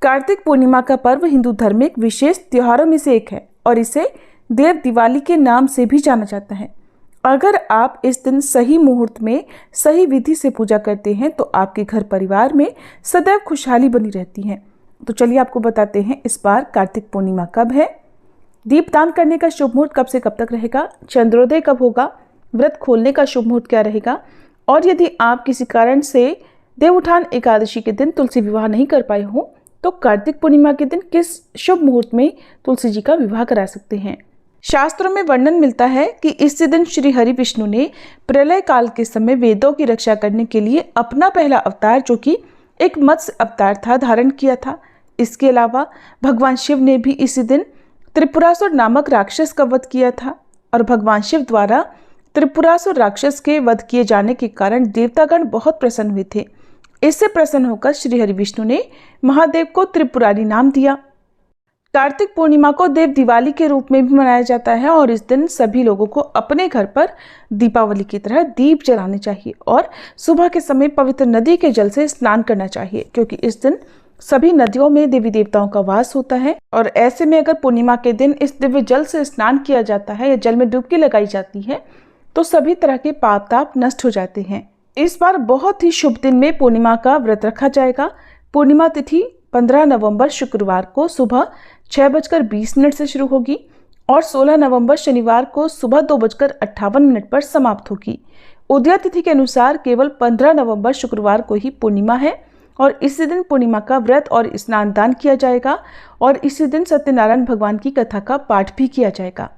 कार्तिक पूर्णिमा का पर्व हिंदू धर्म में एक विशेष त्योहारों में से एक है और इसे देव दिवाली के नाम से भी जाना जाता है। अगर आप इस दिन सही मुहूर्त में सही विधि से पूजा करते हैं तो आपके घर परिवार में सदैव खुशहाली बनी रहती है। तो चलिए आपको बताते हैं इस बार कार्तिक पूर्णिमा कब है, दीपदान करने का शुभ मुहूर्त कब से कब तक रहेगा, चंद्रोदय कब होगा, व्रत खोलने का शुभ मुहूर्त क्या रहेगा, और यदि आप किसी कारण से देवउठान एकादशी के दिन तुलसी विवाह नहीं कर पाए हो तो कार्तिक पूर्णिमा के दिन किस शुभ मुहूर्त में तुलसी जी का विवाह करा सकते हैं। शास्त्रों में वर्णन मिलता है कि इस दिन श्री हरि विष्णु ने प्रलय काल के समय वेदों की रक्षा करने के लिए अपना पहला अवतार जो कि एक मत्स्य अवतार था धारण किया था। इसके अलावा भगवान शिव ने भी इसी दिन त्रिपुरासुर नामक राक्षस का वध किया था और भगवान शिव द्वारा त्रिपुरासुर राक्षस के वध किए जाने के कारण देवतागण बहुत प्रसन्न हुए थे। इससे प्रसन्न होकर श्री हरि विष्णु ने महादेव को त्रिपुरारी नाम दिया। कार्तिक पूर्णिमा को देव दिवाली के रूप में भी मनाया जाता है और इस दिन सभी लोगों को अपने घर पर दीपावली की तरह दीप जलाने चाहिए और सुबह के समय पवित्र नदी के जल से स्नान करना चाहिए, क्योंकि इस दिन सभी नदियों में देवी देवताओं का वास होता है। और ऐसे में अगर पूर्णिमा के दिन इस दिव्य जल से स्नान किया जाता है या जल में डुबकी लगाई जाती है तो सभी तरह के पाप ताप नष्ट हो जाते हैं। इस बार बहुत ही शुभ दिन में पूर्णिमा का व्रत रखा जाएगा। पूर्णिमा तिथि 15 नवंबर शुक्रवार को सुबह 6:20 से शुरू होगी और 16 नवंबर शनिवार को सुबह 2:58 पर समाप्त होगी। उदय तिथि के अनुसार केवल 15 नवंबर शुक्रवार को ही पूर्णिमा है और इसी दिन पूर्णिमा का व्रत और स्नान दान किया जाएगा और इसी दिन सत्यनारायण भगवान की कथा का पाठ भी किया जाएगा।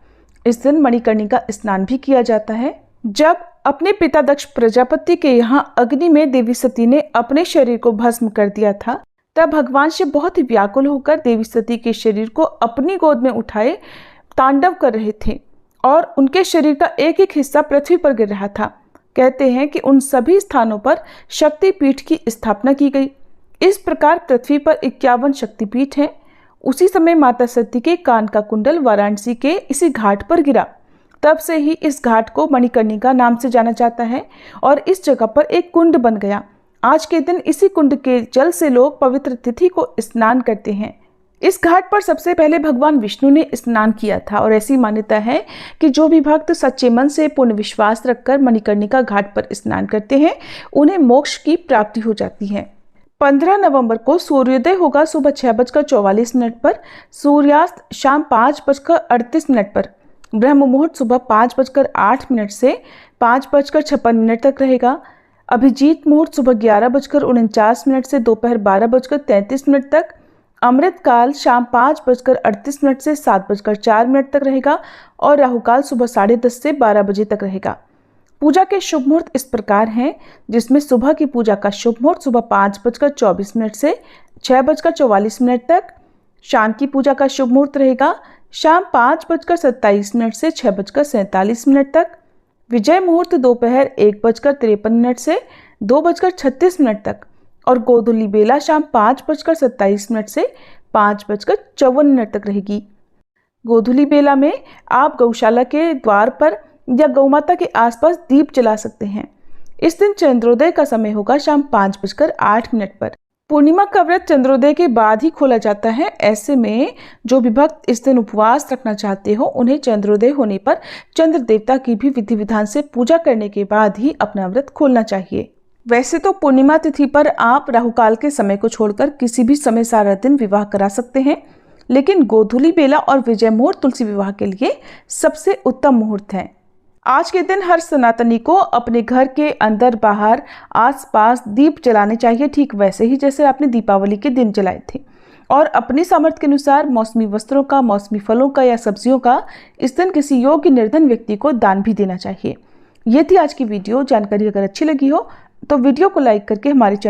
इस दिन मणिकर्णिका स्नान भी किया जाता है। जब अपने पिता दक्ष प्रजापति के यहाँ अग्नि में देवी सती ने अपने शरीर को भस्म कर दिया था, तब भगवान शिव बहुत ही व्याकुल होकर देवी सती के शरीर को अपनी गोद में उठाए तांडव कर रहे थे और उनके शरीर का एक एक हिस्सा पृथ्वी पर गिर रहा था। कहते हैं कि उन सभी स्थानों पर शक्तिपीठ की स्थापना की गई। इस प्रकार पृथ्वी पर 51 शक्तिपीठ हैं। उसी समय माता सती के कान का कुंडल वाराणसी के इसी घाट पर गिरा। तब से ही इस घाट को मणिकर्णिका नाम से जाना जाता है और इस जगह पर एक कुंड बन गया। आज के दिन इसी कुंड के जल से लोग पवित्र तिथि को स्नान करते हैं। इस घाट पर सबसे पहले भगवान विष्णु ने स्नान किया था और ऐसी मान्यता है कि जो भी भक्त सच्चे मन से पूर्ण विश्वास रखकर मणिकर्णिका घाट पर स्नान करते हैं उन्हें मोक्ष की प्राप्ति हो जाती है। 15 नवंबर को सूर्योदय होगा सुबह 6:44 पर, सूर्यास्त शाम 5:38 पर, ब्रह्म मुहूर्त सुबह 5:08 से 5:56 तक रहेगा। अभिजीत मुहूर्त सुबह 11:49 से दोपहर 12:33 तक, अमृत काल शाम 5:38 से 7:04 तक रहेगा और राहुकाल सुबह 10:30 से 12 बजे तक रहेगा। पूजा के शुभ मुहूर्त इस प्रकार हैं, जिसमें सुबह की पूजा का शुभ मुहूर्त सुबह 5:24 से 6:44 तक, शाम की पूजा का शुभ मुहूर्त रहेगा शाम 5:27 से 6:47 तक, विजय मुहूर्त दोपहर 1:53 से 2:36 तक और गोधूली बेला शाम 5:27 से 5:54 तक रहेगी। गोधूली बेला में आप गौशाला के द्वार पर या गौमाता के आसपास दीप जला सकते हैं। इस दिन चंद्रोदय का समय होगा शाम 5:08 पर। पूर्णिमा का व्रत चंद्रोदय के बाद ही खोला जाता है। ऐसे में जो भी भक्त इस दिन उपवास रखना चाहते हो उन्हें चंद्रोदय होने पर चंद्र देवता की भी विधि विधान से पूजा करने के बाद ही अपना व्रत खोलना चाहिए। वैसे तो पूर्णिमा तिथि पर आप राहुकाल के समय को छोड़कर किसी भी समय सारा दिन विवाह करा सकते हैं, लेकिन गोधूली बेला और विजय मुहूर्त तुलसी विवाह के लिए सबसे उत्तम मुहूर्त है। आज के दिन हर सनातनी को अपने घर के अंदर बाहर आसपास दीप जलाने चाहिए, ठीक वैसे ही जैसे आपने दीपावली के दिन जलाए थे, और अपनी सामर्थ्य के अनुसार मौसमी वस्त्रों का, मौसमी फलों का या सब्जियों का इस दिन किसी योग्य निर्धन व्यक्ति को दान भी देना चाहिए। ये थी आज की वीडियो। जानकारी अगर अच्छी लगी हो तो वीडियो को लाइक करके हमारे चैनल